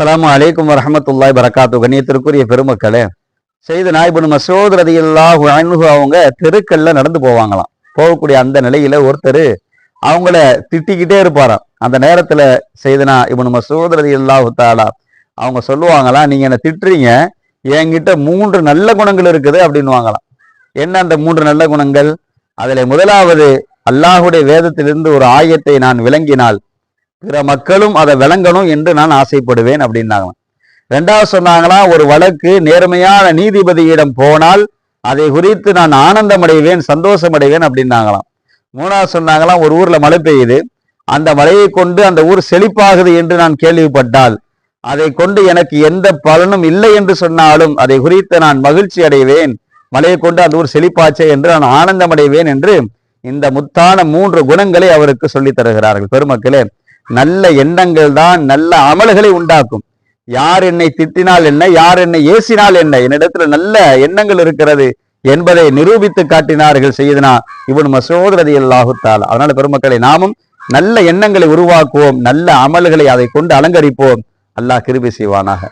அஸ்ஸலாமு அலைக்கும் வரஹ்மத்துல்லாஹி வரகாத்து. கண்ணியத்திற்குரிய பெருமக்களே, சையதுனா இப்னு மஸ்ஊத் ரலியல்லாஹு அன்ஹு அவங்க தெருக்கல்ல நடந்து போவாங்களாம். போகக்கூடிய அந்த நிலையில ஒருத்தர் அவங்கள திட்டிக்கிட்டே இருப்பாராம். அந்த நேரத்துல சையதுனா இப்னு மஸ்ஊத் ரலியல்லாஹு தஆலா அவங்க சொல்லுவாங்களாம், நீங்க என்ன திட்டுறீங்க, என்கிட்ட 3 நல்ல குணங்கள் இருக்குது அப்படின்னுவாங்களாம். என்ன அந்த 3 நல்ல குணங்கள்? அதுல முதலாவது, அல்லாஹுடைய வேதத்திலிருந்து ஒரு ஆயத்தை நான் விளங்கினால் பிற மக்களும் அதை விளங்கணும் என்று நான் ஆசைப்படுவேன் அப்படின்னாங்களாம். 2வது சொன்னாங்களா, ஒரு வழக்கு நேர்மையான நீதிபதியிடம் போனால் அதை குறித்து நான் ஆனந்தம் அடைவேன், சந்தோஷம் அடைவேன் அப்படின்னாங்களாம். 3வது சொன்னாங்களாம், ஒரு ஊர்ல மழை பெய்யுது, அந்த மழையை கொண்டு அந்த ஊர் செழிப்பாகுது என்று நான் கேள்விப்பட்டால் அதை கொண்டு எனக்கு எந்த பலனும் இல்லை என்று சொன்னாலும் அதை குறித்து நான் மகிழ்ச்சி அடைவேன், மழையை கொண்டு அந்த ஊர் செழிப்பாச்சே என்று நான் ஆனந்தம் அடைவேன் என்று இந்த முத்தான 3 குணங்களை அவருக்கு சொல்லித் தருகிறார்கள். பெருமக்களே, நல்ல எண்ணங்கள் தான் நல்ல அமல்களை உண்டாக்கும். யார் என்னை திட்டினால் என்ன, யார் என்னை ஏசினால் என்ன, என்னிடத்துல நல்ல எண்ணங்கள் இருக்கிறது என்பதை நிரூபித்து காட்டினார்கள் சையதுனா இப்னு மஸ்ஊத் ரலியல்லாஹு தஆலா. அதனால பெருமக்களை, நாமும் நல்ல எண்ணங்களை உருவாக்குவோம், நல்ல அமல்களை அதை கொண்டு அலங்கரிப்போம். அல்லாஹ் கிருபை செய்வானாக.